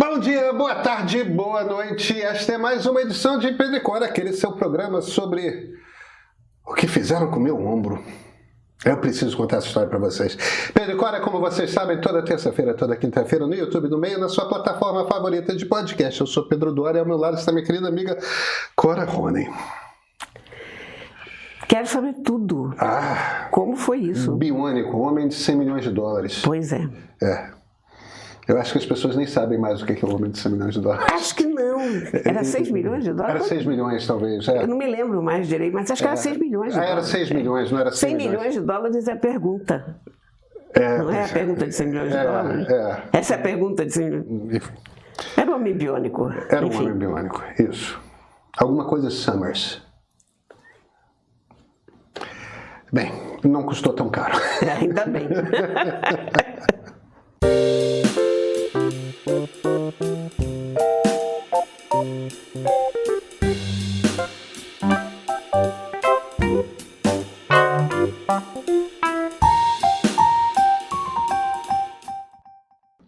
Bom dia, boa tarde, boa noite. Esta é mais uma edição de Pedro e Cora, aquele seu programa sobre o que fizeram com o meu ombro. Eu preciso contar essa história para vocês. Pedro e Cora, como vocês sabem, toda terça-feira, toda quinta-feira, no YouTube, no meio, na sua plataforma favorita de podcast. Eu sou Pedro Duarte e ao meu lado está minha querida amiga Cora Rony. Quero saber tudo. Como foi isso? Biônico, homem de 100 milhões de dólares. Pois é. Eu acho que as pessoas nem sabem mais o que é o homem de 100 milhões de dólares. Acho que não. Era 6 milhões de dólares? Era 6 milhões, talvez. Eu não me lembro mais direito, mas acho que era 6 milhões de dólares. Era 6 milhões, não era 100 milhões de dólares é a pergunta. Não é a pergunta de 100 milhões de dólares? Essa é a pergunta de 100 milhões. Era um homem biônico. Era um homem biônico, isso. Alguma coisa Summers. Bem, não custou tão caro. Ainda bem.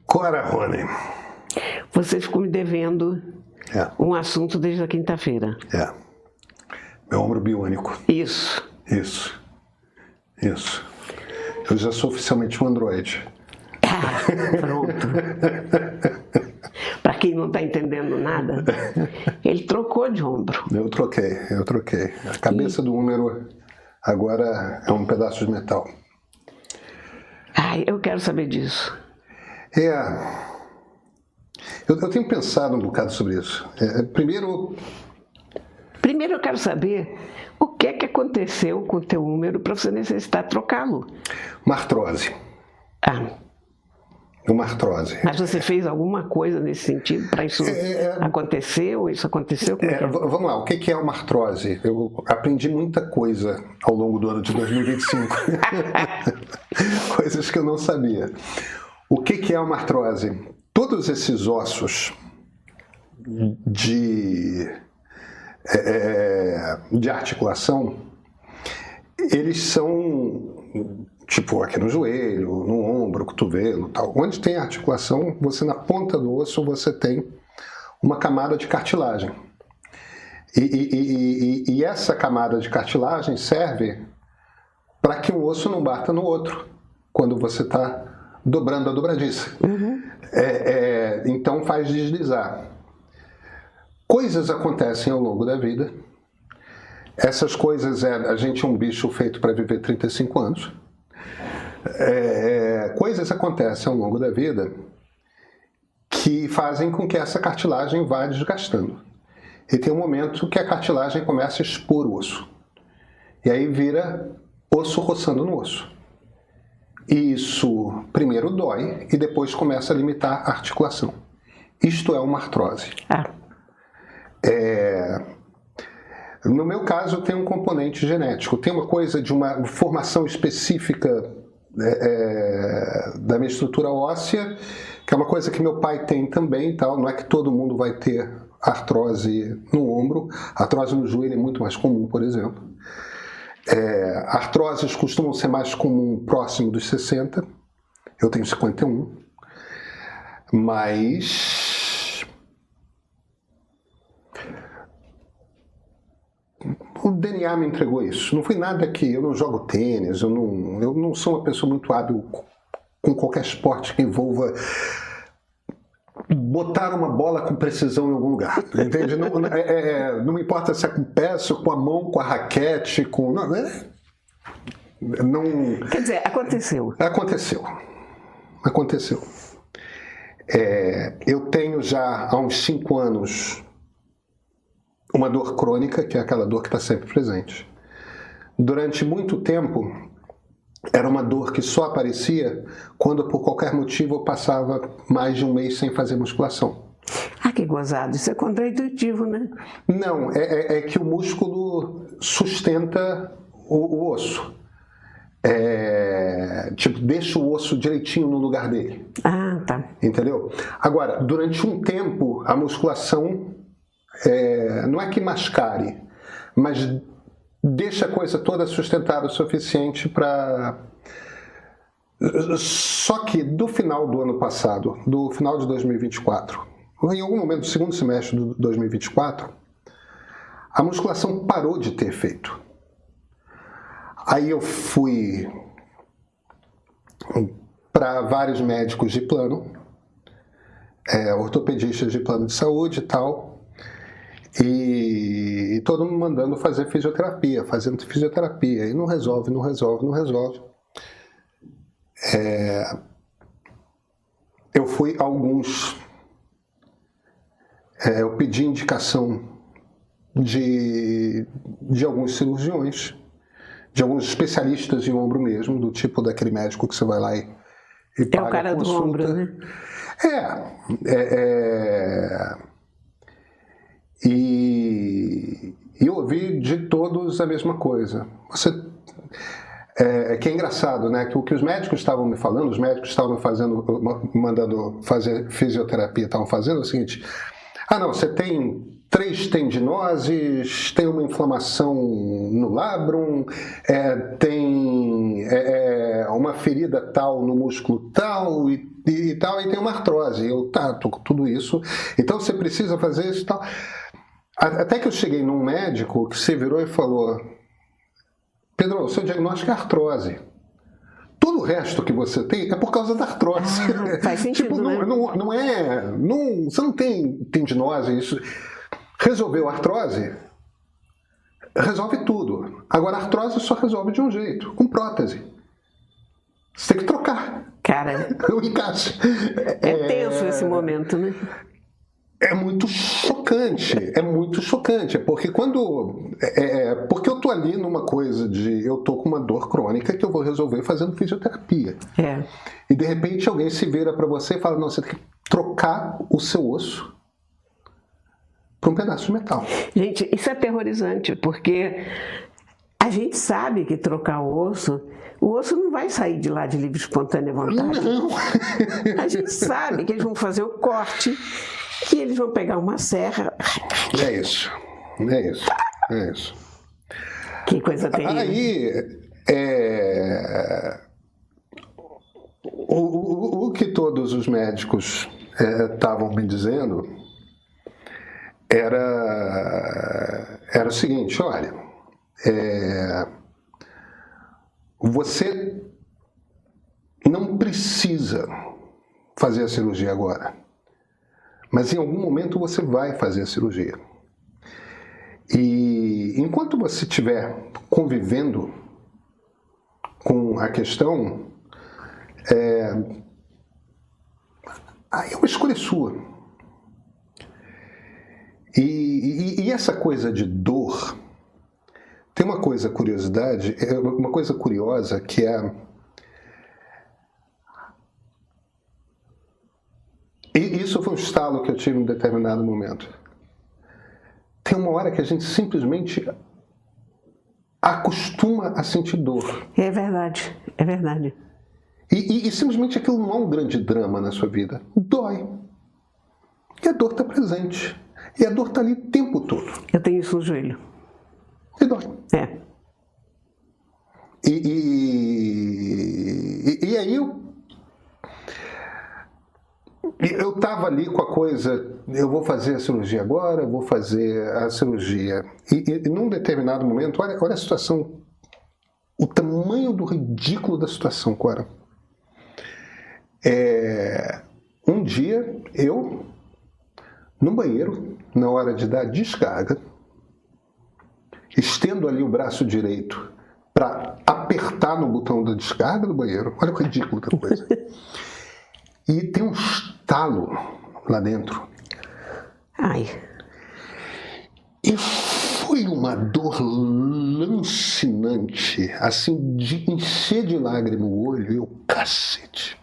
Cora Rony. Você ficou me devendo um assunto desde a quinta-feira. Meu ombro biônico. Isso. Eu já sou oficialmente um androide. Pronto. Para quem não está entendendo nada, ele trocou de ombro. Eu troquei. A cabeça do húmero agora é um pedaço de metal. Eu quero saber disso. Eu tenho pensado um bocado sobre isso. Primeiro eu quero saber o que é que aconteceu com o teu húmero para você necessitar trocá-lo. Uma artrose. Uma artrose. Mas você fez alguma coisa nesse sentido para isso acontecer? Ou isso aconteceu? Vamos lá, o que é uma artrose? Eu aprendi muita coisa ao longo do ano de 2025. Coisas que eu não sabia. O que é uma artrose? Todos esses ossos de articulação, eles são tipo aqui no joelho, no ombro, cotovelo, tal. Onde tem articulação, você na ponta do osso você tem uma camada de cartilagem. E essa camada de cartilagem serve para que um osso não bata no outro quando você está dobrando a dobradiça. Então faz deslizar. Coisas acontecem ao longo da vida. Essas coisas, a gente é um bicho feito para viver 35 anos. Coisas acontecem ao longo da vida que fazem com que essa cartilagem vá desgastando. E tem um momento que a cartilagem começa a expor o osso. E aí vira osso roçando no osso. E isso primeiro dói e depois começa a limitar a articulação. Isto é uma artrose. No meu caso, tem um componente genético. Tem uma coisa de uma formação específica da minha estrutura óssea, que é uma coisa que meu pai tem também. Tal. Não é que todo mundo vai ter artrose no ombro. Artrose no joelho é muito mais comum, por exemplo. Artroses costumam ser mais comum próximo dos 60. Eu tenho 51. Mas o DNA me entregou isso. Não foi nada que... Eu não jogo tênis, eu não sou uma pessoa muito hábil com qualquer esporte que envolva botar uma bola com precisão em algum lugar, entende? Não me importa se é com o pé, se é com a mão, com a raquete, com... Não... Quer dizer, aconteceu. Aconteceu. Eu tenho já há uns 5 anos uma dor crônica, que é aquela dor que está sempre presente. Durante muito tempo, era uma dor que só aparecia quando, por qualquer motivo, eu passava mais de um mês sem fazer musculação. Que gozado. Isso é contraintuitivo, né? Não, é que o músculo sustenta o osso. Deixa o osso direitinho no lugar dele. Tá. Entendeu? Agora, durante um tempo, a musculação não é que mascare, mas deixa a coisa toda sustentável o suficiente para... Só que do final do ano passado, do final de 2024 em algum momento do segundo semestre de 2024, a musculação parou de ter efeito. Aí eu fui para vários médicos de plano, ortopedistas de plano de saúde e tal, e todo mundo mandando fazer fisioterapia, fazendo fisioterapia, e não resolve. Eu fui a alguns, eu pedi indicação de alguns cirurgiões, de alguns especialistas em ombro mesmo, do tipo daquele médico que você vai lá e paga o cara a consulta. Do ombro, né? E eu ouvi de todos a mesma coisa. Que é engraçado, né? Que o que os médicos estavam me falando, os médicos estavam mandando fazer fisioterapia, estavam fazendo o seguinte: não, você tem 3 tendinoses, tem uma inflamação no labrum, tem uma ferida tal no músculo tal e tal, e tem uma artrose. Eu, tô com tudo isso, então você precisa fazer isso e tal. Até que eu cheguei num médico que se virou e falou: Pedro, o seu diagnóstico é artrose. Todo o resto que você tem é por causa da artrose. Faz sentido, né? Você não tem tendinose, isso. Resolveu a artrose? Resolve tudo. Agora, a artrose só resolve de um jeito, com prótese. Você tem que trocar. Cara, o encaixe. É tenso esse momento, né? É muito chocante, porque porque eu tô ali numa coisa de eu tô com uma dor crônica que eu vou resolver fazendo fisioterapia. E de repente alguém se vira para você e fala: não, você tem que trocar o seu osso por um pedaço de metal. Gente, isso é aterrorizante, porque a gente sabe que trocar o osso não vai sair de lá de livre e espontânea vontade. Não. A gente sabe que eles vão fazer o corte, que eles vão pegar uma serra. É isso. Que coisa terrível. Aí, o que todos os médicos estavam me dizendo era o seguinte: olha, você não precisa fazer a cirurgia agora, mas em algum momento você vai fazer a cirurgia. E enquanto você estiver convivendo com a questão, aí é uma escolha sua. E essa coisa de dor, tem uma coisa curiosa que é... E isso foi um estalo que eu tive em um determinado momento. Tem uma hora que a gente simplesmente acostuma a sentir dor. É verdade. E simplesmente aquilo não é um grande drama na sua vida. Dói. E a dor está presente. E a dor está ali o tempo todo. Eu tenho isso no joelho. E dói. E aí eu estava ali com a coisa: eu vou fazer a cirurgia agora, eu vou fazer a cirurgia. E num determinado momento, olha a situação, o tamanho do ridículo da situação, Cora. Um dia, eu, no banheiro, na hora de dar descarga, estendo ali o braço direito para apertar no botão da descarga do banheiro. Olha o ridículo da coisa. E tem um estalo lá dentro. Ai. E foi uma dor lancinante, assim, de encher de lágrima o olho. E eu, cacete.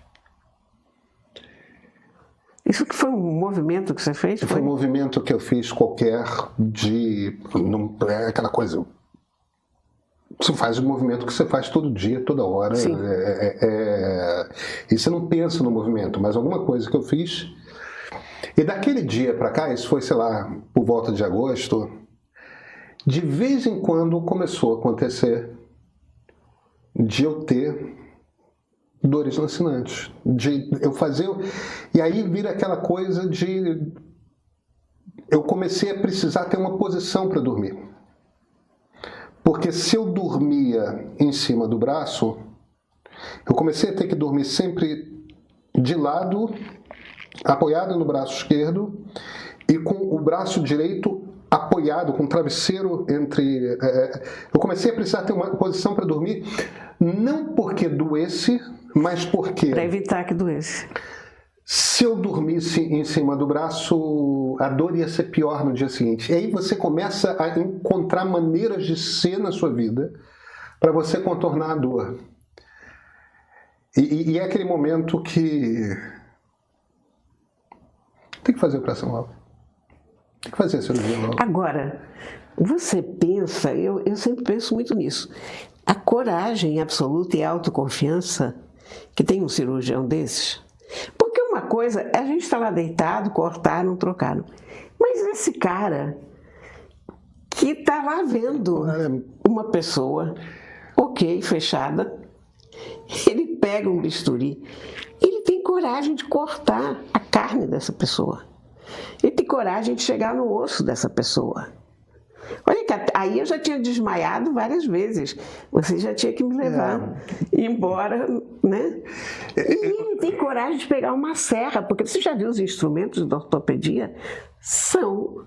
Isso que foi um movimento que você fez? Foi um movimento que eu fiz qualquer é aquela coisa... Você faz um movimento que você faz todo dia, toda hora. Sim. E você não pensa no movimento, mas alguma coisa que eu fiz. E daquele dia para cá, isso foi, sei lá, por volta de agosto, de vez em quando começou a acontecer de eu ter dores lancinantes. De eu fazer... E aí vira aquela coisa de... eu comecei a precisar ter uma posição para dormir. Porque se eu dormia em cima do braço, eu comecei a ter que dormir sempre de lado, apoiado no braço esquerdo, e com o braço direito apoiado, com o travesseiro entre... eu comecei a precisar ter uma posição para dormir, não porque doesse, mas porque... Para evitar que doesse. Se eu dormisse em cima do braço, a dor ia ser pior no dia seguinte. E aí você começa a encontrar maneiras de ser na sua vida para você contornar a dor. E é aquele momento que tem que fazer operação logo. Tem que fazer a cirurgia logo. Agora, você pensa, eu sempre penso muito nisso, a coragem absoluta e a autoconfiança que tem um cirurgião desses. Porque uma coisa, a gente está lá deitado, cortaram, trocaram. Mas esse cara que está lá vendo uma pessoa, ok, fechada, ele pega um bisturi, ele tem coragem de cortar a carne dessa pessoa. Ele tem coragem de chegar no osso dessa pessoa. Olha que aí eu já tinha desmaiado várias vezes. Você já tinha que me levar embora, né? E ele tem coragem de pegar uma serra, porque você já viu os instrumentos da ortopedia? São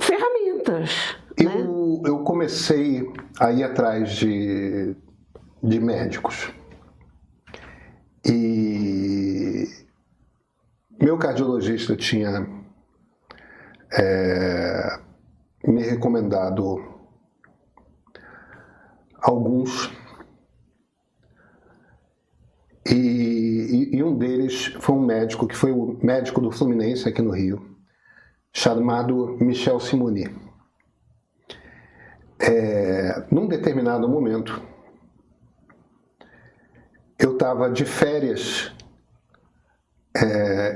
ferramentas. Eu comecei a ir atrás de médicos. E meu cardiologista tinha me recomendado alguns, e um deles foi um médico que foi o médico do Fluminense aqui no Rio, chamado Michel Simoni. Num determinado momento, eu estava de férias,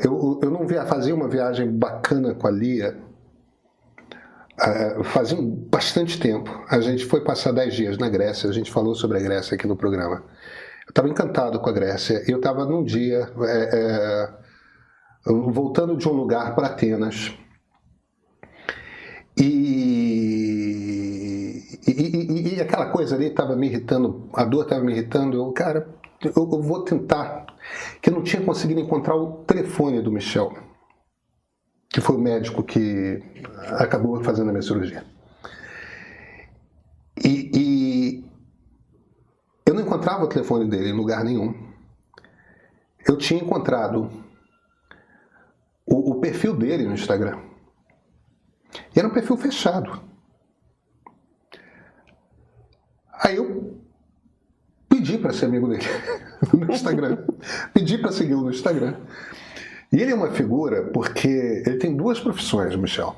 eu não fazia uma viagem bacana com a Lia, fazia bastante tempo. A gente foi passar 10 dias na Grécia, a gente falou sobre a Grécia aqui no programa. Eu estava encantado com a Grécia. Eu estava num dia voltando de um lugar para Atenas e aquela coisa ali estava me irritando, a dor estava me irritando. Eu vou tentar, que eu não tinha conseguido encontrar o telefone do Michel, que foi o médico que acabou fazendo a minha cirurgia. E eu não encontrava o telefone dele em lugar nenhum. Eu tinha encontrado o perfil dele no Instagram. E era um perfil fechado. Aí eu pedi para ser amigo dele no Instagram. Pedi para segui-lo no Instagram. E ele é uma figura porque ele tem duas profissões, Michel.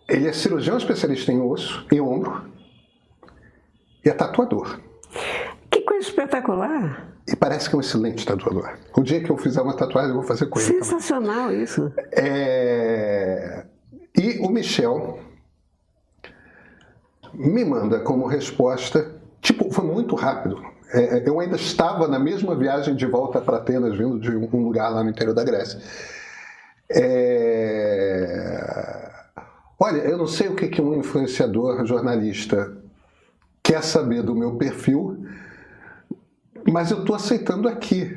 Ele é cirurgião especialista em osso, em ombro, e é tatuador. Que coisa espetacular! E parece que é um excelente tatuador. O dia que eu fizer uma tatuagem, eu vou fazer com ele. Sensacional também. Isso. E o Michel me manda como resposta, foi muito rápido. Eu ainda estava na mesma viagem de volta para Atenas, vindo de um lugar lá no interior da Grécia. Olha, eu não sei o que um influenciador jornalista quer saber do meu perfil, mas eu estou aceitando aqui.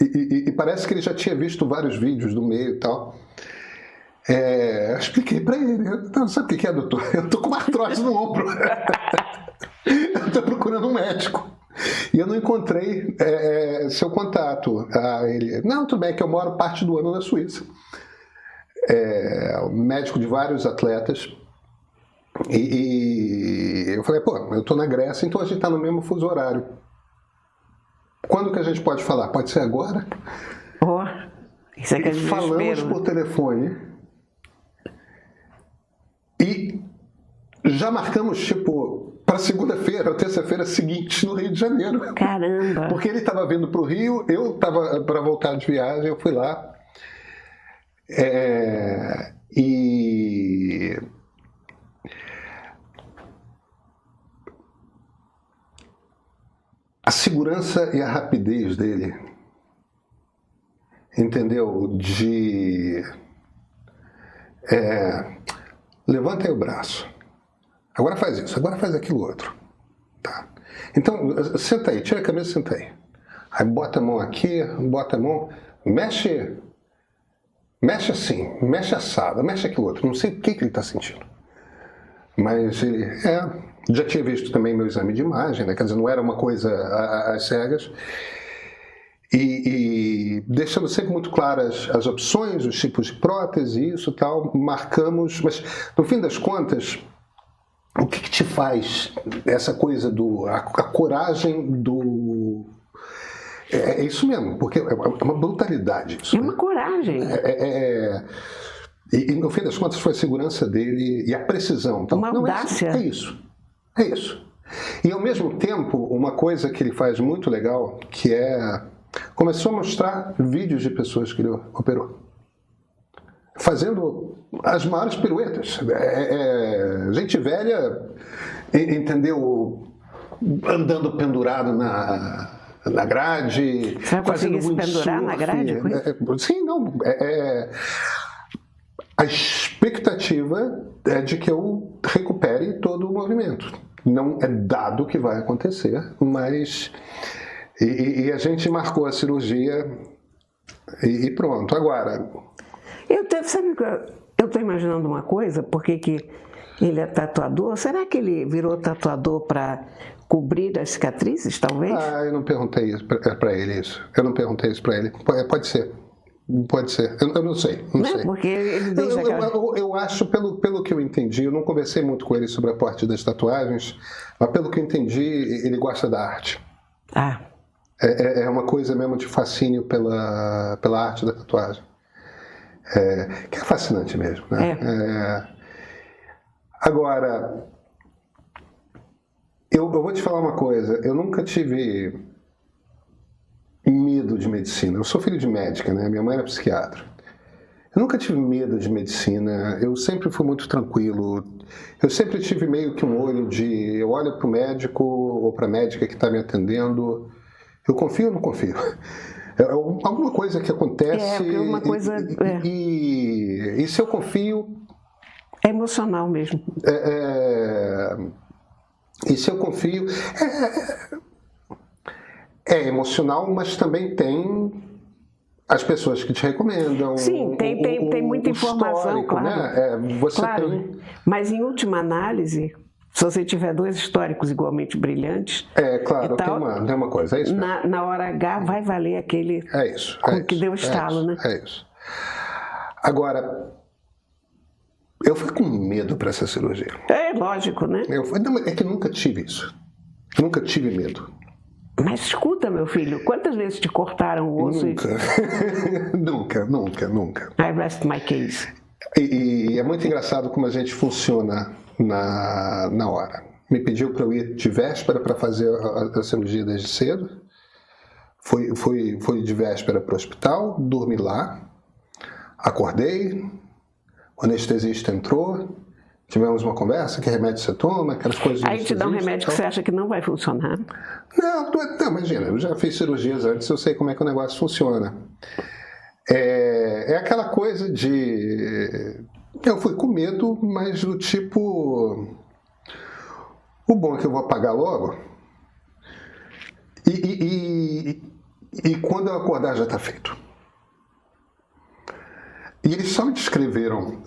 E parece que ele já tinha visto vários vídeos do meio e tal. Eu expliquei para ele. Não, sabe o que é, doutor? Eu estou com uma artrose no ombro. Eu estou procurando um médico. E eu não encontrei seu contato. Ele, não, tudo bem, que eu moro parte do ano na Suíça. Médico de vários atletas. E eu falei, eu estou na Grécia, então a gente está no mesmo fuso horário. Quando que a gente pode falar? Pode ser agora? Isso é que falamos por telefone. E já marcamos, para segunda-feira, ou terça-feira seguinte, no Rio de Janeiro. Caramba! Porque ele estava vindo para o Rio, eu estava para voltar de viagem, eu fui lá. E a segurança e a rapidez dele entendeu? De levanta aí o braço, agora faz isso, agora faz aquilo outro, tá? Então, senta aí, tira a camisa e senta aí. Aí bota a mão aqui, bota a mão, mexe assim, mexe assado, mexe aquilo outro, não sei o que ele está sentindo. Mas ele já tinha visto também meu exame de imagem, né? Quer dizer, não era uma coisa às cegas. E deixando sempre muito claras as opções, os tipos de prótese, isso e tal, marcamos, mas no fim das contas, o que te faz essa coisa a coragem do... É isso mesmo, porque é uma brutalidade isso. É uma coragem. E no fim das contas foi a segurança dele e a precisão. Então, uma audácia. É isso. E ao mesmo tempo, uma coisa que ele faz muito legal, que começou a mostrar vídeos de pessoas que ele operou, fazendo as maiores piruetas. Gente velha, entendeu? Andando pendurado na grade. Você vai conseguir se pendurar na grade? Sim, não. A expectativa é de que eu recupere todo o movimento. Não é dado que vai acontecer, mas... E a gente marcou a cirurgia e pronto. Agora... Sabe que eu estou imaginando uma coisa, porque que ele é tatuador? Será que ele virou tatuador para cobrir as cicatrizes, talvez? Eu não perguntei isso para ele isso. Eu não perguntei isso para ele. Pode ser. Pode ser. Eu não sei. Não sei. Porque ele deixa eu acho, pelo que eu entendi, eu não conversei muito com ele sobre a parte das tatuagens, mas pelo que eu entendi, ele gosta da arte. É uma coisa mesmo de fascínio pela arte da tatuagem. Que é fascinante mesmo, né? Agora, eu vou te falar uma coisa. Eu nunca tive medo de medicina. Eu sou filho de médica, né? Minha mãe era psiquiatra. Eu nunca tive medo de medicina. Eu sempre fui muito tranquilo. Eu sempre tive meio que um olho de... Eu olho para o médico ou para a médica que está me atendendo. Eu confio ou não confio? Alguma coisa que acontece... uma coisa... E se eu confio... É emocional mesmo. E se eu confio... É emocional, mas também tem as pessoas que te recomendam. Sim, tem muita informação, claro. Né? Claro, né? Mas em última análise, se você tiver dois históricos igualmente brilhantes... claro, tal, tem uma coisa, é isso mesmo. Na hora H vai valer aquele que deu estalo, né? É isso. Agora, eu fui com medo para essa cirurgia. Lógico, né? É que eu nunca tive isso. Eu nunca tive medo. Mas escuta, meu filho, quantas vezes te cortaram o osso? Nunca. I rest my case. E é muito engraçado como a gente funciona na hora. Me pediu para eu ir de véspera para fazer a cirurgia desde cedo. Fui de véspera para o hospital, dormi lá, acordei, o anestesista entrou, tivemos uma conversa, que remédio você toma, aquelas coisas... Aí te dá um remédio que você acha que não vai funcionar? Não, imagina, eu já fiz cirurgias antes, eu sei como é que o negócio funciona. É aquela coisa de... Eu fui com medo, mas do tipo... O bom é que eu vou apagar logo. E quando eu acordar já está feito. E eles só me descreveram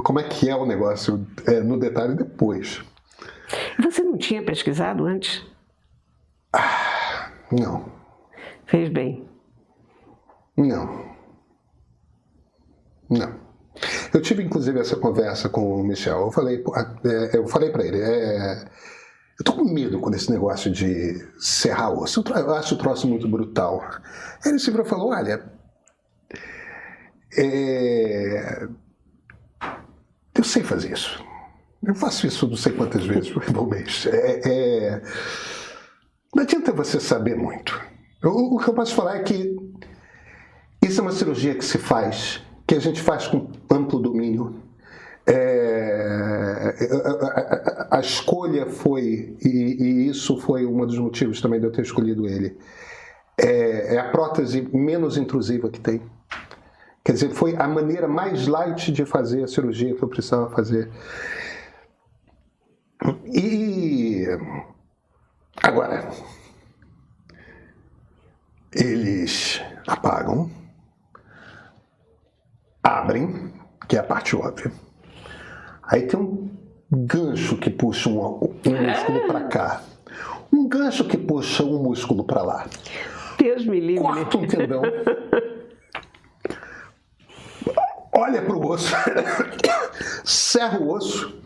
como é que é o negócio no detalhe depois. Você não tinha pesquisado antes? Não. Fez bem. Não. Eu tive inclusive essa conversa com o Michel. Eu falei para ele, eu tô com medo com esse negócio de serrar osso. Eu acho o troço muito brutal. Aí ele se virou e falou, olha, eu sei fazer isso. Eu faço isso não sei quantas vezes por mês. Não adianta você saber muito. O que eu posso falar é que isso é uma cirurgia que se faz, que a gente faz com amplo domínio. A escolha foi, e isso foi um dos motivos também de eu ter escolhido ele, é a prótese menos intrusiva que tem. Quer dizer, foi a maneira mais light de fazer a cirurgia que eu precisava fazer. E agora, eles apagam, abrem, que é a parte óbvia. Aí tem um gancho que puxa um músculo para cá, um gancho que puxa um músculo para lá. Deus me livre. Corta um tendão, olha para o osso, serra o osso,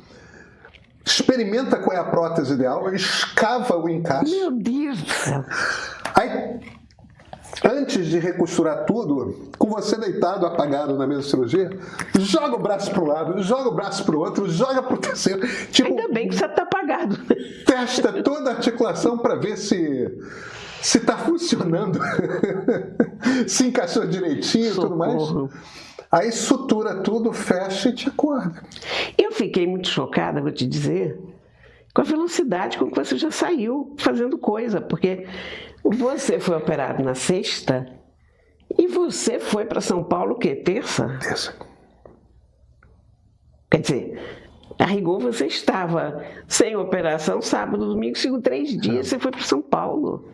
experimenta qual é a prótese ideal, escava o encaixe. Meu Deus do céu. Aí, antes de recosturar tudo, com você deitado, apagado na mesa de cirurgia, joga o braço para um lado, joga o braço para o outro, joga para o terceiro. Tipo, Ainda bem que você está apagado. testa toda a articulação para ver se está funcionando, se encaixou direitinho e tudo mais. Aí sutura tudo, fecha e te acorda. Eu fiquei muito chocada, vou te dizer, com a velocidade com que você já saiu fazendo coisa, porque você foi operado na sexta e você foi para São Paulo o quê? Terça? Terça. Quer dizer, a rigor você estava sem operação sábado, domingo, segundo 3 dias, você foi para São Paulo.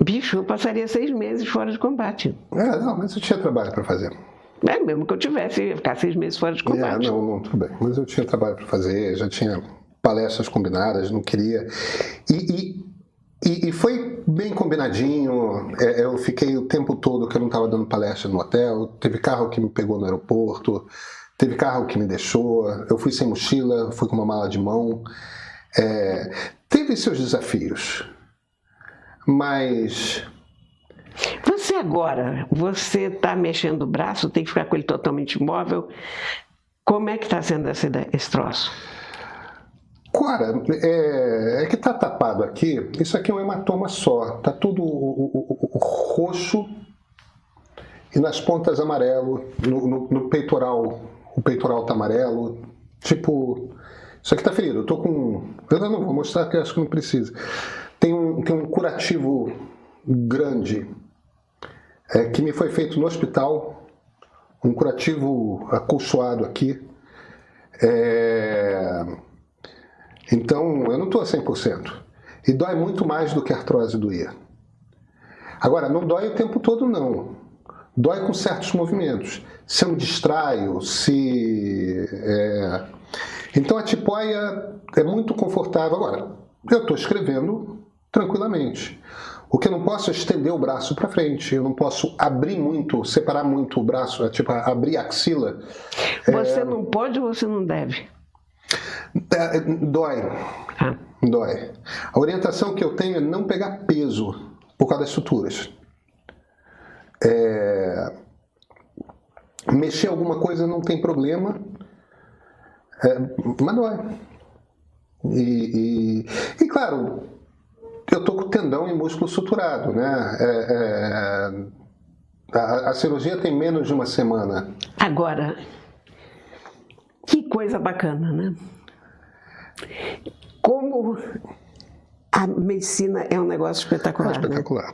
Bicho, eu passaria 6 meses fora de combate. Não, mas eu tinha trabalho para fazer. Mesmo que eu tivesse, ia ficar 6 meses fora de combate. Não, tudo bem. Mas eu tinha trabalho para fazer, já tinha palestras combinadas, não queria. E foi bem combinadinho. Eu fiquei o tempo todo que eu não estava dando palestra no hotel. Teve carro que me pegou no aeroporto, teve carro que me deixou. Eu fui sem mochila, fui com uma mala de mão. Teve seus desafios. Mas você agora, você está mexendo o braço, tem que ficar com ele totalmente imóvel. Como é que está sendo esse troço? Cora, é que está tapado aqui. Isso aqui é um hematoma só. Está tudo o roxo e nas pontas amarelo. No peitoral, o peitoral está amarelo. Tipo, isso aqui está ferido. Eu tô com. Eu não vou mostrar porque acho que não precisa. Tem um curativo grande que me foi feito no hospital, um curativo acolchoado aqui. Então, eu não estou a 100%. E dói muito mais do que a artrose doía. Agora, não dói o tempo todo, não. Dói com certos movimentos. Se eu me distraio, Então, a tipóia é muito confortável. Agora, eu estou escrevendo tranquilamente. O que eu não posso é estender o braço para frente. Eu não posso abrir muito, separar muito o braço, tipo abrir a axila. Você não pode ou você não deve? Dói. Dói. A orientação que eu tenho é não pegar peso por causa das suturas. Mexer alguma coisa não tem problema, mas dói. E claro, eu tô com tendão e músculo suturado, né? A cirurgia tem menos de uma semana. Agora, que coisa bacana, né? Como a medicina é um negócio espetacular. É espetacular.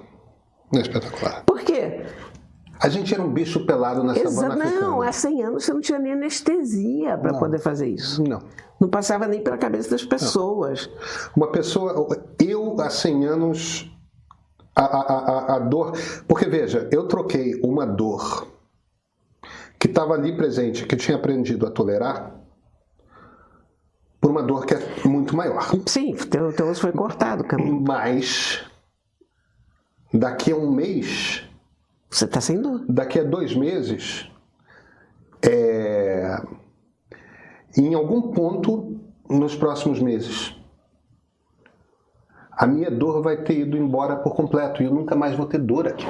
Né? É espetacular. Por quê? A gente era um bicho pelado na savana africana. Não, há 100 anos você não tinha nem anestesia para poder fazer isso. Não passava nem pela cabeça das pessoas. Uma pessoa... Eu, há 100 anos, a dor... Porque, veja, eu troquei uma dor que estava ali presente, que eu tinha aprendido a tolerar, por uma dor que é muito maior. Sim, teu osso foi cortado, Camilo. Mas, daqui a um mês... Você está sem dor. Daqui a 2 meses, em algum ponto nos próximos meses, a minha dor vai ter ido embora por completo e eu nunca mais vou ter dor aqui.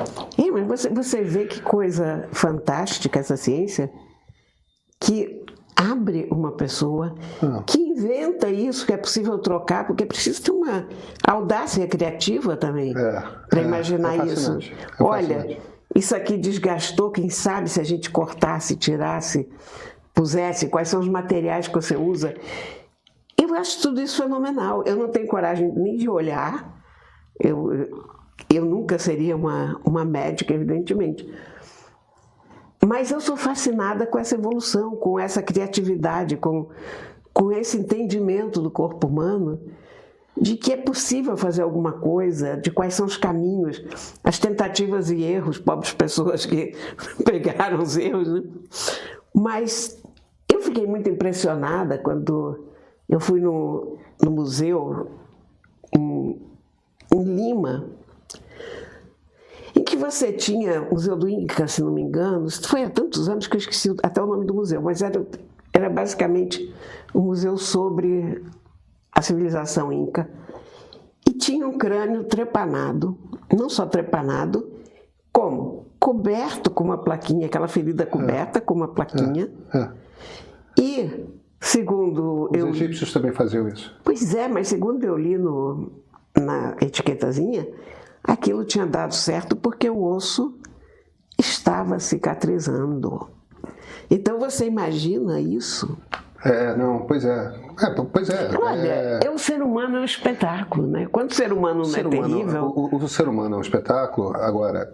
Mas você vê que coisa fantástica essa ciência, que abre uma pessoa, que inventa isso, que é possível trocar, porque precisa ter uma audácia criativa também para imaginar isso. Olha, isso aqui desgastou, quem sabe se a gente cortasse, tirasse, pusesse, quais são os materiais que você usa. Eu acho tudo isso fenomenal. Eu não tenho coragem nem de olhar, Eu nunca seria uma médica, evidentemente. Mas eu sou fascinada com essa evolução, com essa criatividade, com esse entendimento do corpo humano, de que é possível fazer alguma coisa, de quais são os caminhos, as tentativas e erros, pobres pessoas que pegaram os erros, né? Mas eu fiquei muito impressionada quando eu fui no museu em Lima, em que você tinha o Museu do Inca, se não me engano. Isso foi há tantos anos que eu esqueci até o nome do museu, mas era basicamente um museu sobre a civilização Inca. E tinha um crânio trepanado, não só trepanado, como coberto com uma plaquinha, aquela ferida coberta com uma plaquinha. E, segundo... Os egípcios também faziam isso. Pois é, mas segundo eu li na etiquetazinha, aquilo tinha dado certo porque o osso estava cicatrizando. Então você imagina isso? Pois é. Olha, o ser humano é um espetáculo, né? Quando o ser humano não é terrível... O ser humano é um espetáculo. Agora,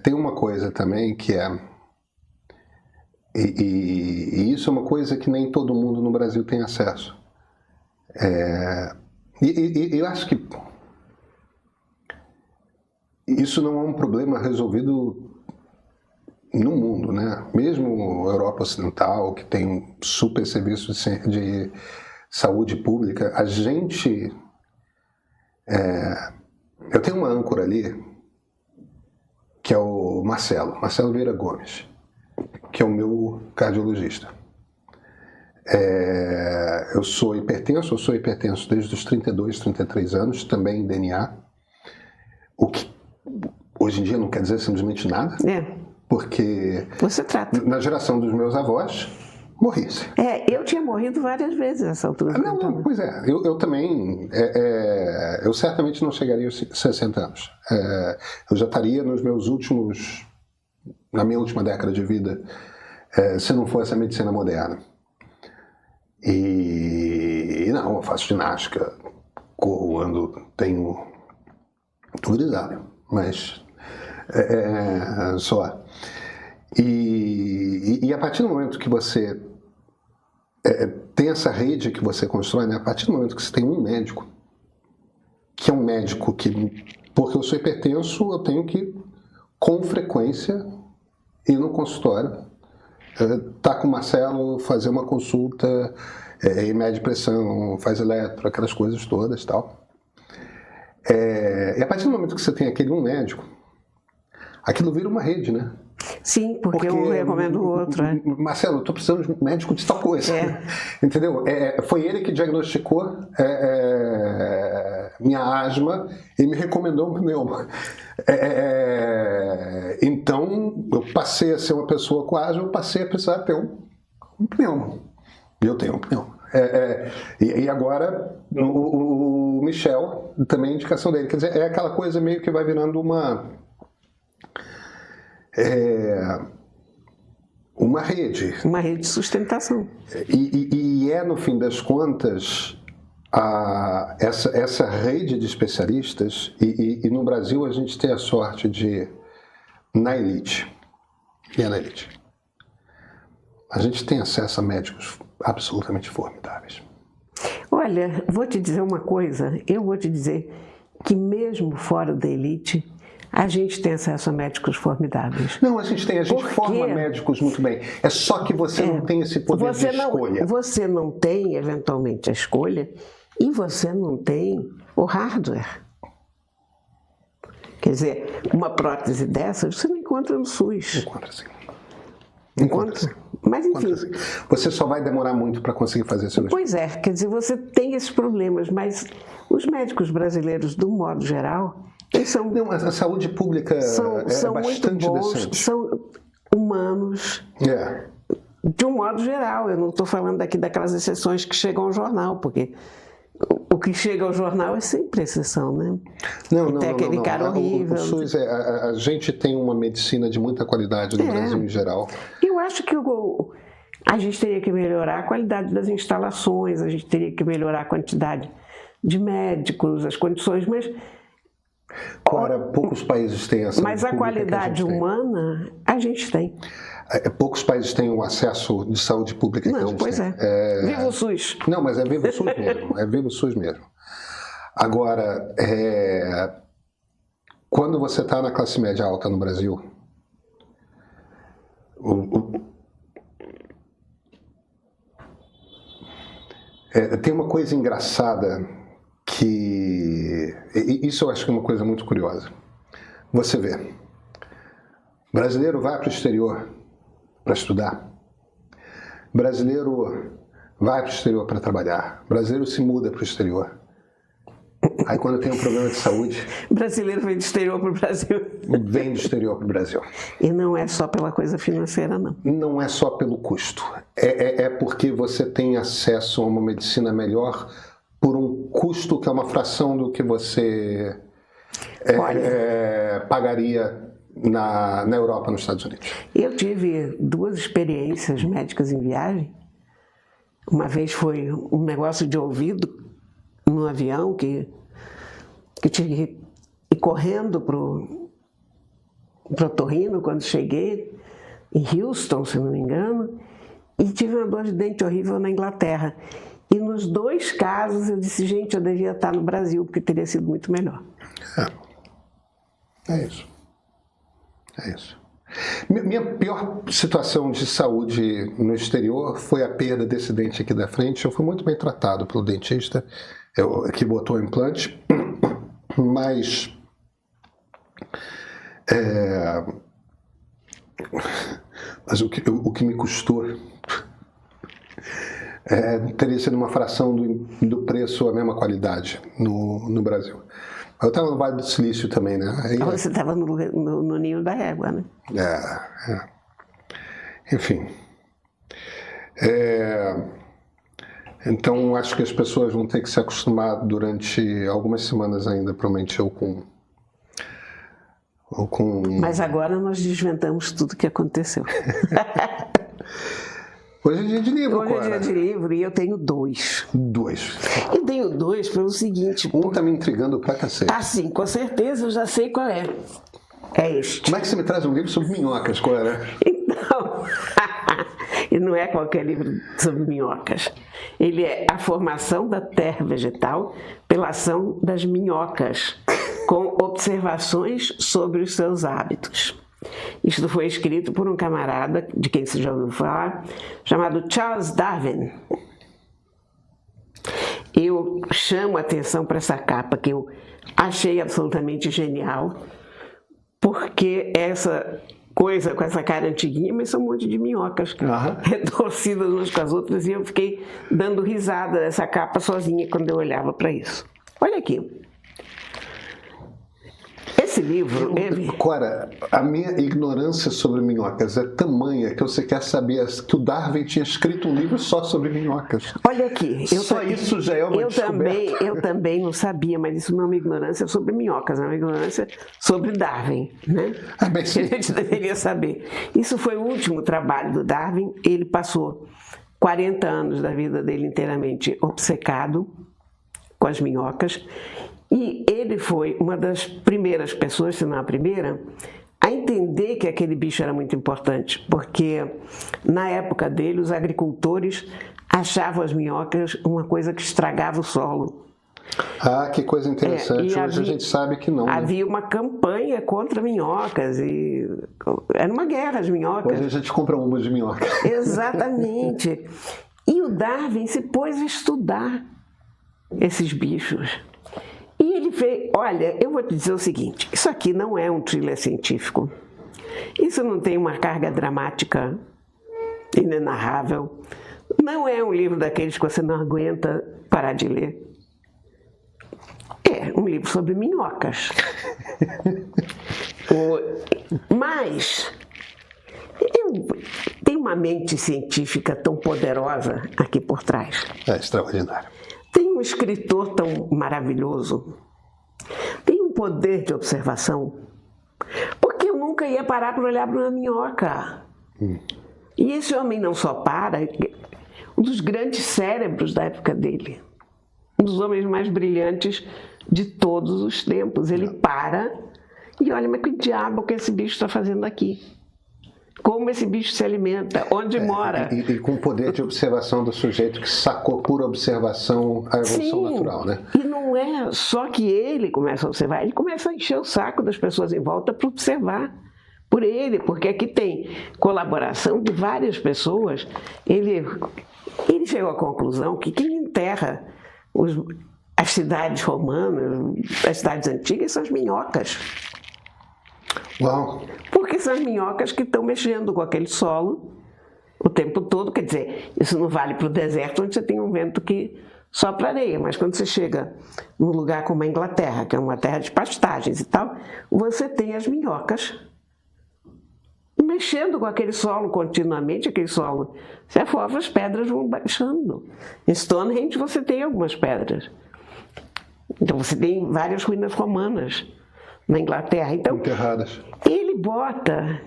tem uma coisa também que é... E isso é uma coisa que nem todo mundo no Brasil tem acesso. Eu acho que isso não é um problema resolvido no mundo, né? Mesmo a Europa Ocidental, que tem um super serviço de saúde pública, a gente... eu tenho uma âncora ali, que é o Marcelo Vieira Gomes, que é o meu cardiologista. Eu sou hipertenso desde os 32, 33 anos, também em DNA, o que hoje em dia não quer dizer simplesmente nada, porque você trata. Na geração dos meus avós, morri-se. Eu tinha morrido várias vezes nessa altura. Pois é, eu também, eu certamente não chegaria aos 60 anos. Eu já estaria na minha última década de vida, se não fosse a medicina moderna. E não, eu faço ginástica, corro, ando, tô grisalho, mas só. E a partir do momento que você tem essa rede que você constrói, né? A partir do momento que você tem um médico, que é um médico que, porque eu sou hipertenso, eu tenho que, com frequência, ir no consultório, tá com o Marcelo, fazer uma consulta, mede pressão, faz eletro, aquelas coisas todas e tal. E a partir do momento que você tem aquele um médico, aquilo vira uma rede, né? Sim, porque um recomenda o outro. Marcelo, eu estou precisando de um médico de tal coisa. Entendeu? Foi ele que diagnosticou minha asma e me recomendou um pneuma. Então, eu passei a ser uma pessoa com asma, eu passei a precisar ter um pneuma. E eu tenho um pneuma. E agora, o Michel, também a indicação dele. Quer dizer, é aquela coisa meio que vai virando uma rede. Uma rede de sustentação. E no fim das contas, essa rede de especialistas, e no Brasil a gente tem a sorte de, na elite, a gente tem acesso a médicos absolutamente formidáveis. Olha, vou te dizer uma coisa, eu vou te dizer que mesmo fora da elite, a gente tem acesso a médicos formidáveis. Não, a gente forma médicos muito bem. É só que você não tem esse poder de escolha. Você não tem, eventualmente, a escolha e você não tem o hardware. Quer dizer, uma prótese dessa você não encontra no SUS. Encontra sim. Encontra. Mas enfim. Você só vai demorar muito para conseguir fazer isso. Pois é, quer dizer, você tem esses problemas, mas os médicos brasileiros, do modo geral, eles são... Não, a saúde pública são bastante muito bons, decente. São humanos. De um modo geral, eu não estou falando aqui daquelas exceções que chegam ao jornal, porque o que chega ao jornal é sempre exceção, né? Não. Tem aquele cara horrível. O SUS, a gente tem uma medicina de muita qualidade no Brasil em geral. Eu acho que a gente teria que melhorar a qualidade das instalações, a gente teria que melhorar a quantidade de médicos, as condições, Agora, poucos países têm essa. mas a qualidade humana a gente tem. Poucos países têm o acesso de saúde pública que a Não, gente pois tem. Viva o SUS. Não, mas é viva o SUS mesmo. É viva o SUS mesmo. Agora, quando você está na classe média alta no Brasil, tem uma coisa engraçada que... Isso eu acho que é uma coisa muito curiosa. Você vê, brasileiro vai para o exterior para estudar, brasileiro vai para o exterior para trabalhar, brasileiro se muda para o exterior. Aí quando tem um problema de saúde... Brasileiro vem do exterior para o Brasil. Vem do exterior para o Brasil. E não é só pela coisa financeira, não. Não é só pelo custo. É porque você tem acesso a uma medicina melhor por um custo que é uma fração do que você pagaria na Europa, nos Estados Unidos. Eu tive 2 experiências médicas em viagem. Uma vez foi um negócio de ouvido no avião que tive que ir correndo para o otorrino quando cheguei, em Houston, se não me engano, e tive uma dor de dente horrível na Inglaterra. E nos 2 casos eu disse, gente, eu devia estar no Brasil, porque teria sido muito melhor. É isso. É isso. Minha pior situação de saúde no exterior foi a perda desse dente aqui da frente. Eu fui muito bem tratado pelo dentista que botou o implante, mas o que me custou teria sido uma fração do preço, a mesma qualidade no Brasil. Eu estava no Vale do Silício também, né? Você estava no ninho da égua, né? Enfim. Então, acho que as pessoas vão ter que se acostumar durante algumas semanas ainda, provavelmente, ou com... Mas agora nós desvendamos tudo o que aconteceu. Hoje é dia de livro, Hoje é dia de livro e eu tenho 2. 2. Eu tenho 2 pelo seguinte... Um tá me intrigando pra cacete. Ah, sim, com certeza eu já sei qual é. É este. Como é que você me traz um livro sobre minhocas, qual era? Então, e não é qualquer livro sobre minhocas. Ele é A Formação da Terra Vegetal pela Ação das Minhocas, com observações sobre os seus hábitos. Isto foi escrito por um camarada, de quem você já ouviu falar, chamado Charles Darwin. Eu chamo a atenção para essa capa, que eu achei absolutamente genial, porque essa coisa com essa cara antiguinha, mas são um monte de minhocas retorcidas umas com as outras, e eu fiquei dando risada dessa capa sozinha quando eu olhava para isso. Olha aqui. Esse livro... Cora, a minha ignorância sobre minhocas é tamanha que você quer saber que o Darwin tinha escrito um livro só sobre minhocas. Olha aqui. Isso já é uma descoberta. Eu também não sabia, mas isso não é uma ignorância sobre minhocas, é uma ignorância sobre Darwin, né? Que a gente deveria saber. Isso foi o último trabalho do Darwin. Ele passou 40 anos da vida dele inteiramente obcecado com as minhocas. E ele foi uma das primeiras pessoas, se não a primeira, a entender que aquele bicho era muito importante, porque na época dele os agricultores achavam as minhocas uma coisa que estragava o solo. Ah, que coisa interessante. Hoje a gente sabe que não. Havia uma campanha contra minhocas e era uma guerra as minhocas. Hoje a gente compra uma de minhoca. Exatamente. E o Darwin se pôs a estudar esses bichos. E ele fez, olha, eu vou te dizer o seguinte, isso aqui não é um thriller científico, isso não tem uma carga dramática inenarrável, não é um livro daqueles que você não aguenta parar de ler. É um livro sobre minhocas. Mas tem uma mente científica tão poderosa aqui por trás. É extraordinário. Tem um escritor tão maravilhoso, tem um poder de observação, porque eu nunca ia parar para olhar para uma minhoca. E esse homem não só para, um dos grandes cérebros da época dele, dos homens mais brilhantes de todos os tempos. Ele para e olha, mas que diabo que esse bicho está fazendo aqui? Como esse bicho se alimenta? Onde mora? E com o poder de observação do sujeito que sacou por observação a evolução natural, né? E não é só que ele começa a observar, ele começa a encher o saco das pessoas em volta para observar por ele, porque aqui tem colaboração de várias pessoas. Ele chegou à conclusão que quem enterra as cidades romanas, as cidades antigas, são as minhocas. Uau! Porque são as minhocas que estão mexendo com aquele solo o tempo todo. Quer dizer, isso não vale para o deserto, onde você tem um vento que sopra areia, mas quando você chega num lugar como a Inglaterra, que é uma terra de pastagens e tal, você tem as minhocas mexendo com aquele solo continuamente, aquele solo. Você afova, as pedras vão baixando. Em Stonehenge você tem algumas pedras. Então você tem várias ruínas romanas na Inglaterra. Então, enterradas. Ele bota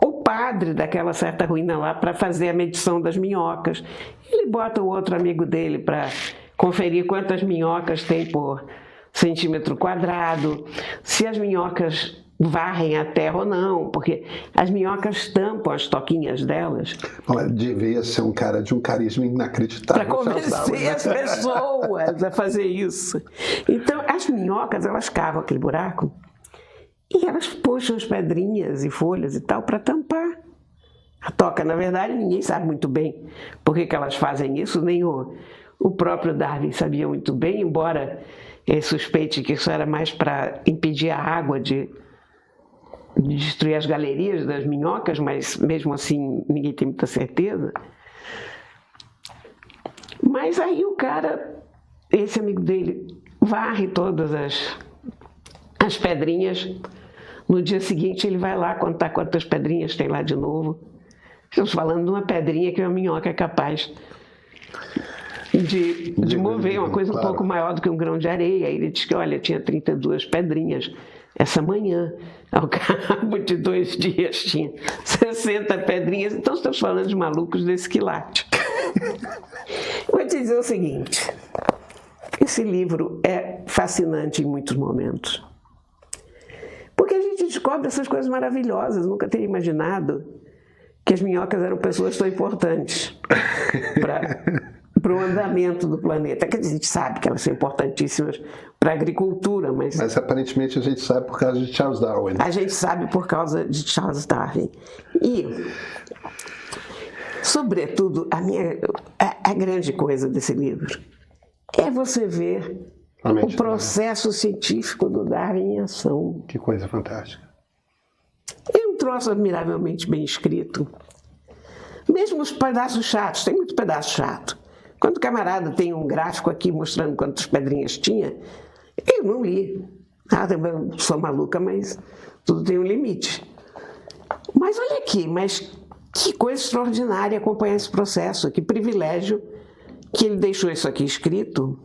o padre daquela certa ruína lá para fazer a medição das minhocas. Ele bota o outro amigo dele para conferir quantas minhocas tem por centímetro quadrado, se as minhocas varrem a terra ou não, porque as minhocas tampam as toquinhas delas. Devia ser um cara de um carisma inacreditável. Para convencer as pessoas a fazer isso. Então, as minhocas, elas cavam aquele buraco e elas puxam as pedrinhas e folhas e tal para tampar a toca. Na verdade, ninguém sabe muito bem por que elas fazem isso, nem o próprio Darwin sabia muito bem, embora ele suspeite que isso era mais para impedir a água de destruir as galerias das minhocas, mas mesmo assim ninguém tem muita certeza. Mas aí o cara, esse amigo dele, varre todas as pedrinhas. No dia seguinte ele vai lá contar quantas pedrinhas tem lá de novo. Estamos falando de uma pedrinha que uma minhoca é capaz de mover, uma coisa um pouco maior do que um grão de areia. Aí ele diz que, olha, tinha 32 pedrinhas essa manhã. Ao cabo de 2 dias tinha 60 pedrinhas. Então estamos falando de malucos desse quilate. Vou te dizer o seguinte, esse livro é fascinante em muitos momentos. Porque a gente descobre essas coisas maravilhosas. Nunca teria imaginado que as minhocas eram pessoas tão importantes para o andamento do planeta. Que a gente sabe que elas são importantíssimas para a agricultura, mas aparentemente a gente sabe por causa de Charles Darwin. A gente sabe por causa de Charles Darwin. E, sobretudo, a grande coisa desse livro é você ver o processo científico do Darwin em ação. Que coisa fantástica. É um troço admiravelmente bem escrito. Mesmo os pedaços chatos, tem muito pedaço chato. Quando o camarada tem um gráfico aqui mostrando quantas pedrinhas tinha, eu não li. Eu sou maluca, mas tudo tem um limite. Mas olha aqui, mas que coisa extraordinária acompanhar esse processo, que privilégio que ele deixou isso aqui escrito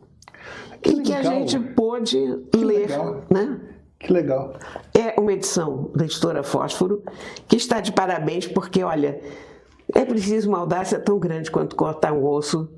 e que a gente pôde ler. Né? Que legal. É uma edição da editora Fósforo, que está de parabéns, porque, olha, é preciso uma audácia tão grande quanto cortar um osso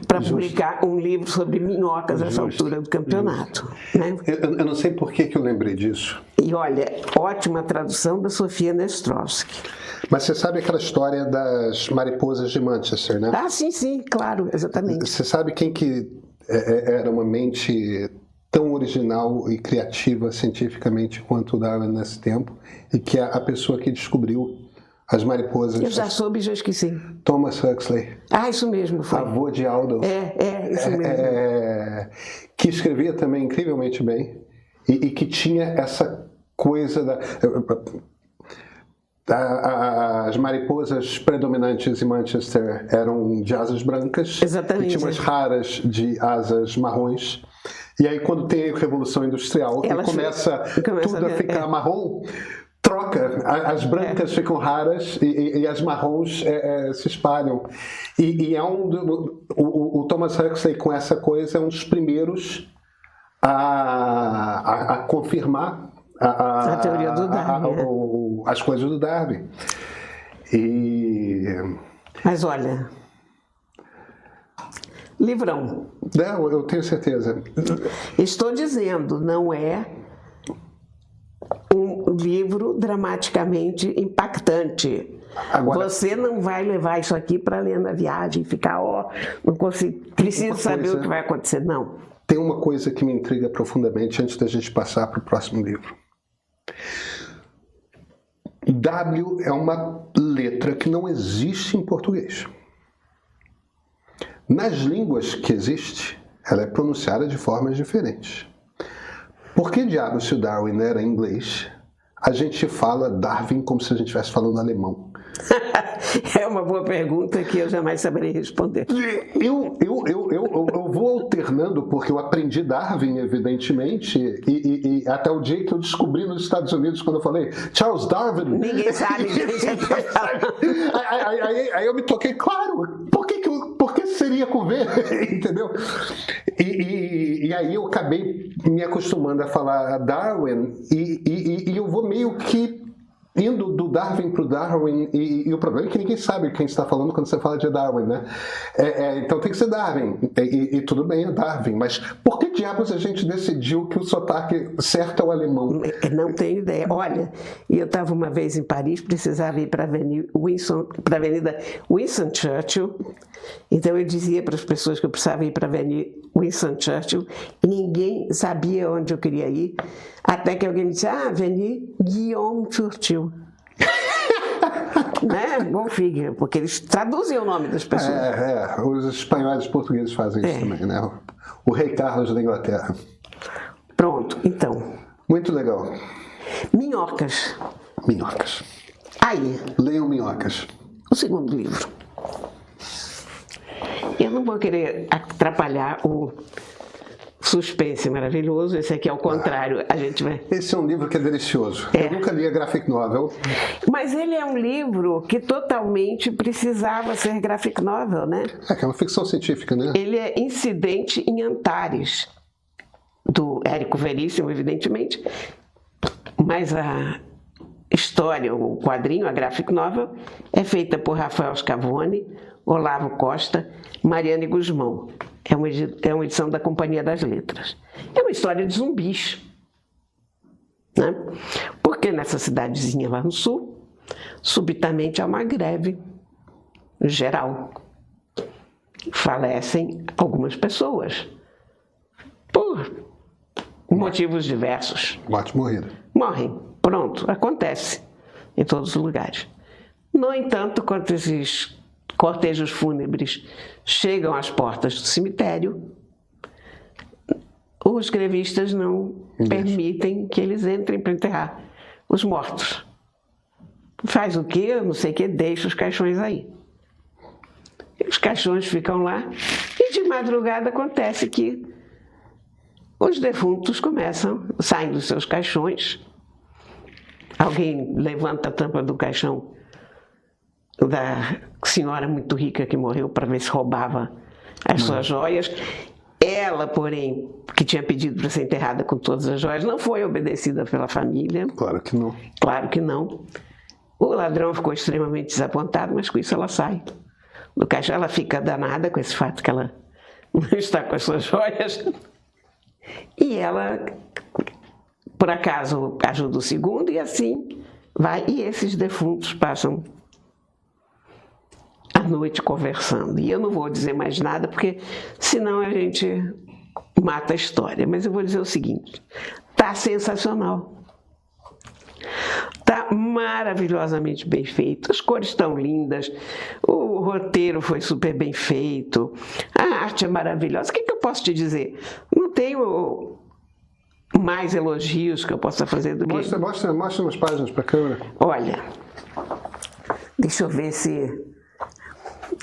para publicar um livro sobre minhocas nessa altura do campeonato. Né? Eu não sei por que eu lembrei disso. E olha, ótima tradução da Sofia Nestrovsky. Mas você sabe aquela história das mariposas de Manchester, né? Ah, sim, claro, exatamente. Você sabe quem que era uma mente tão original e criativa cientificamente quanto o Darwin nesse tempo, e que é a pessoa que descobriu as mariposas. Eu já soube e já esqueci. Thomas Huxley. Ah, isso mesmo. Foi. Avô de Aldous. Isso mesmo. Que escrevia também incrivelmente bem e que tinha essa coisa as mariposas predominantes em Manchester eram de asas brancas. Exatamente. E tinha umas raras de asas marrons. E aí quando tem a Revolução Industrial, que começa tudo a ficar marrom, troca, as brancas ficam raras e as marrons se espalham. E é o Thomas Huxley, com essa coisa, é um dos primeiros a confirmar a teoria do Darwin. As coisas do Darwin. Mas olha, livrão. Não, eu tenho certeza. Estou dizendo, não é um livro dramaticamente impactante. Agora, Você não vai levar isso aqui para ler na viagem e ficar, não consigo, preciso saber o que vai acontecer. Não. tem uma coisa que me intriga profundamente antes da gente passar para o próximo livro. W é uma letra que não existe em português. Nas línguas que existe, ela é pronunciada de formas diferentes. Por que diabos, se o Darwin era inglês, a gente fala Darwin como se a gente estivesse falando alemão? É uma boa pergunta que eu jamais saberei responder. Eu vou alternando, porque eu aprendi Darwin, evidentemente, e até o dia que eu descobri nos Estados Unidos, quando eu falei Charles Darwin... Ninguém sabe. Aí eu me toquei, claro, por que seria com V? Entendeu? E aí eu acabei me acostumando a falar Darwin, e eu vou meio que indo do Darwin para o Darwin, e o problema é que ninguém sabe quem está falando quando você fala de Darwin, né? Então tem que ser Darwin, e tudo bem, é Darwin, mas por que diabos a gente decidiu que o sotaque certo é o alemão? Não tenho ideia. Olha, eu estava uma vez em Paris, precisava ir para a Avenida Winston Churchill, então eu dizia para as pessoas que eu precisava ir para a Avenida Winston Churchill, e ninguém sabia onde eu queria ir, até que alguém me disse, Avenida Guillaume Churchill. Né? Bom figure, porque eles traduzem o nome das pessoas. Os espanhóis e os portugueses fazem isso também, né? O rei Carlos da Inglaterra. Pronto, então. Muito legal. Minhocas. Minhocas. Aí. Leiam Minhocas. O segundo livro. Eu não vou querer atrapalhar o suspense maravilhoso, esse aqui é o contrário, a gente vai... Esse é um livro que é delicioso. Eu nunca li a graphic novel. Mas ele é um livro que totalmente precisava ser graphic novel, né? Que é uma ficção científica, né? Ele é Incidente em Antares, do Érico Veríssimo, evidentemente, mas a história, o quadrinho, a graphic novel, é feita por Rafael Scavone, Olavo Costa, Mariane Guzmão. É uma edição da Companhia das Letras. É uma história de zumbis, né? Porque nessa cidadezinha lá no sul, subitamente há uma greve geral. Falecem algumas pessoas, por motivos diversos. Morte morrida. Morrem, pronto, acontece em todos os lugares. No entanto, quando esses cortejos fúnebres chegam às portas do cemitério, os grevistas não permitem que eles entrem para enterrar os mortos. Faz o quê? Não sei o quê, deixa os caixões aí. E os caixões ficam lá e de madrugada acontece que os defuntos saem dos seus caixões, alguém levanta a tampa do caixão da senhora muito rica que morreu para ver se roubava as suas joias. Ela, porém, que tinha pedido para ser enterrada com todas as joias, não foi obedecida pela família. Claro que não. Claro que não. O ladrão ficou extremamente desapontado, mas com isso ela sai do caixão. Ela fica danada com esse fato que ela não está com as suas joias. E ela, por acaso, ajuda o segundo e assim vai. E esses defuntos passam à noite conversando. E eu não vou dizer mais nada, porque senão a gente mata a história. Mas eu vou dizer o seguinte, tá sensacional. Tá maravilhosamente bem feito, as cores estão lindas, o roteiro foi super bem feito, a arte é maravilhosa. O que eu posso te dizer? Não tenho mais elogios que eu possa fazer do que... Mostra umas páginas para a câmera. Olha, deixa eu ver se...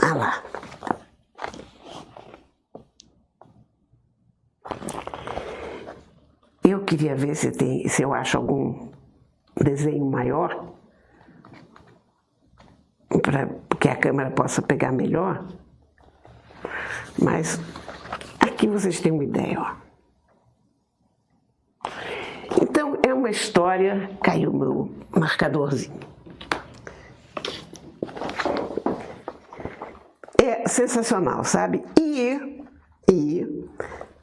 Ah lá. Eu queria ver se eu acho algum desenho maior, para que a câmera possa pegar melhor. Mas aqui vocês têm uma ideia, ó. Então é uma história... Caiu o meu marcadorzinho. É sensacional, sabe? E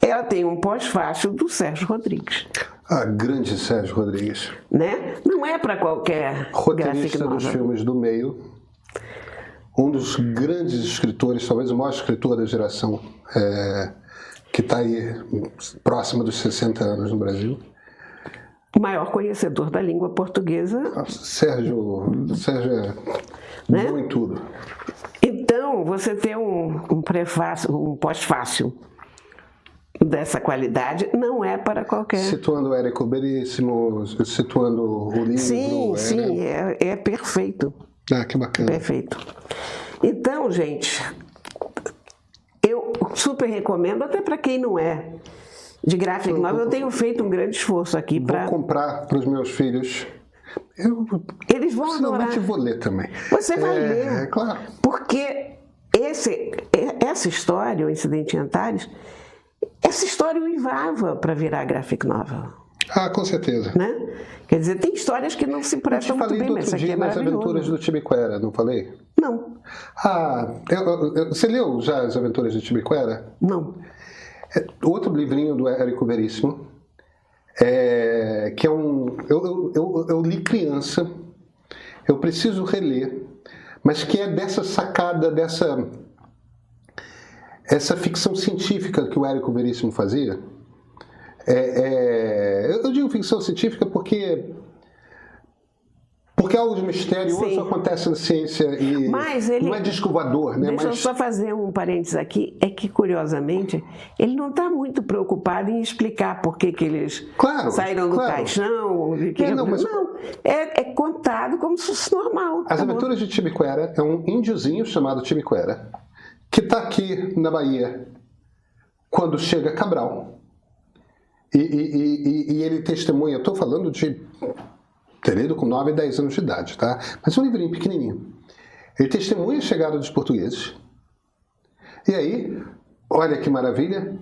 ela tem um pós-fácil do Sérgio Rodrigues. Ah, grande Sérgio Rodrigues. Né? Não é para qualquer roteirista dos filmes do meio, um dos grandes escritores, talvez o maior escritor da geração, que está aí próximo dos 60 anos no Brasil. O maior conhecedor da língua portuguesa. Sérgio é né? bom em tudo. Então, você ter um prefácio, um pós-fácil dessa qualidade não é para qualquer... Situando o Érico Veríssimo, situando o livro. Sim, é perfeito. Ah, que bacana. Perfeito. Então, gente, eu super recomendo, até para quem não é de graphic novel, eu tenho feito um grande esforço aqui para... Vou comprar para os meus filhos. Eles vão adorar. Eu vou ler também. Você vai ler. É claro. Porque essa história, o Incidente em Antares, essa história uivava para virar graphic novel. Ah, com certeza. Né? Quer dizer, tem histórias que não se prestam muito bem, mas isso aqui é nas Aventuras do Timiquera, não falei? Não. Ah, você leu já As Aventuras do Timiquera? Não. Outro livrinho do Érico Veríssimo, que é eu li criança, eu preciso reler, mas que é dessa sacada, essa ficção científica que o Érico Veríssimo fazia. Eu digo ficção científica porque algo de misterioso Sim. acontece na ciência e não é disco voador, né? Deixa eu só fazer um parênteses aqui, é que curiosamente ele não está muito preocupado em explicar por que eles saíram do caixão. É contado como se fosse normal. As Aventuras de Timiquera é um índiozinho chamado Timiquera que está aqui na Bahia quando chega Cabral. E ele testemunha, eu estou falando de ter lido com 9 e 10 anos de idade, tá? Mas é um livrinho pequenininho. Ele testemunha a chegada dos portugueses. E aí, olha que maravilha,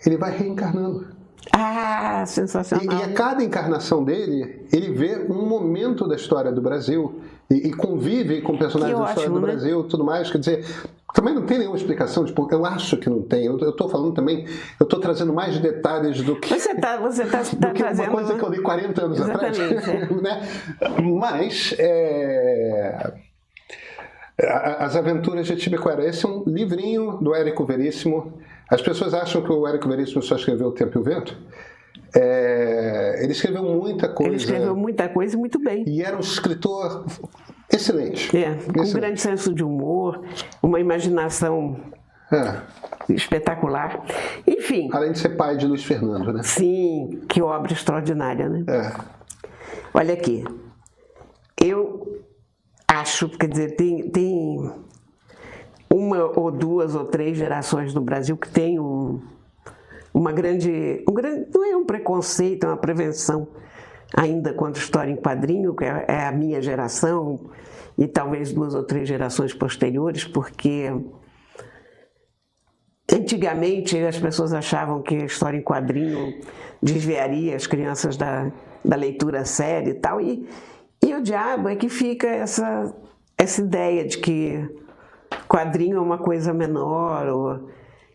ele vai reencarnando. Ah, sensacional. E a cada encarnação dele, ele vê um momento da história do Brasil e convive com personagens da história do Brasil e tudo mais. Quer dizer, também não tem nenhuma explicação, eu acho que não tem. Eu estou falando também, eu estou trazendo mais detalhes do que, você tá do que trazendo uma coisa que eu li 40 anos atrás. Né? Mas, As Aventuras de Timiquera, esse é um livrinho do Érico Veríssimo. As pessoas acham que o Érico Veríssimo só escreveu O Tempo e o Vento. Ele escreveu muita coisa. Ele escreveu muita coisa e muito bem. E era um escritor excelente. Com grande senso de humor, uma imaginação espetacular. Enfim. Além de ser pai de Luiz Fernando, né? Sim, que obra extraordinária, né? Olha aqui. Eu acho, quer dizer, tem uma ou duas ou três gerações no Brasil que tem uma grande, não é um preconceito, é uma prevenção ainda quanto história em quadrinho, que é a minha geração e talvez 2 ou 3 gerações posteriores, porque antigamente as pessoas achavam que a história em quadrinho desviaria as crianças da leitura séria e tal, e o diabo é que fica essa ideia de que quadrinho é uma coisa menor,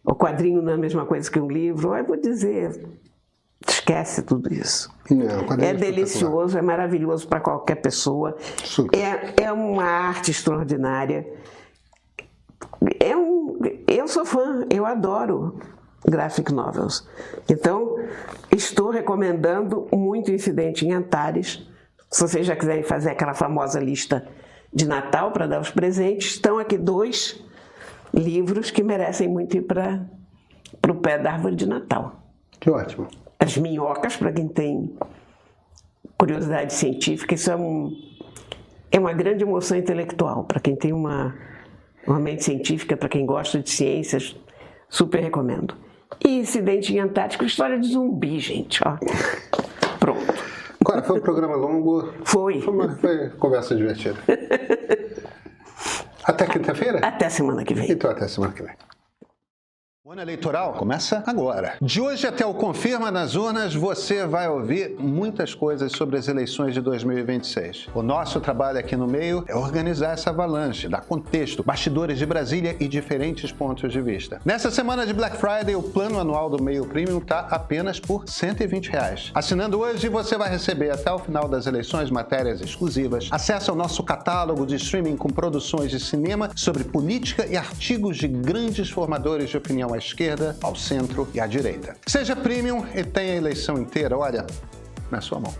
ou quadrinho não é a mesma coisa que um livro. Eu vou dizer, esquece tudo isso. Não, é delicioso, é maravilhoso para qualquer pessoa. É uma arte extraordinária. Eu sou fã, eu adoro graphic novels. Então, estou recomendando muito Incidente em Antares. Se vocês já quiserem fazer aquela famosa lista de Natal para dar os presentes, estão aqui 2 livros que merecem muito ir para o pé da árvore de Natal. Que ótimo. As Minhocas, para quem tem curiosidade científica, isso é uma grande emoção intelectual. Para quem tem uma mente científica, para quem gosta de ciências, super recomendo. E Incidente em Antártica, história de zumbi, gente. Ó. Pronto. Agora, foi um programa longo. Foi Conversa divertida. Até quinta-feira? Até semana que vem. Então, até semana que vem. O ano eleitoral começa agora. De hoje até o Confirma nas Urnas, você vai ouvir muitas coisas sobre as eleições de 2026. O nosso trabalho aqui no meio é organizar essa avalanche, dar contexto, bastidores de Brasília e diferentes pontos de vista. Nessa semana de Black Friday, o plano anual do Meio Premium está apenas por R$ 120. Assinando hoje, você vai receber até o final das eleições matérias exclusivas, acesso ao nosso catálogo de streaming com produções de cinema sobre política e artigos de grandes formadores de opinião à esquerda, ao centro e à direita. Seja premium e tenha a eleição inteira, olha, na sua mão.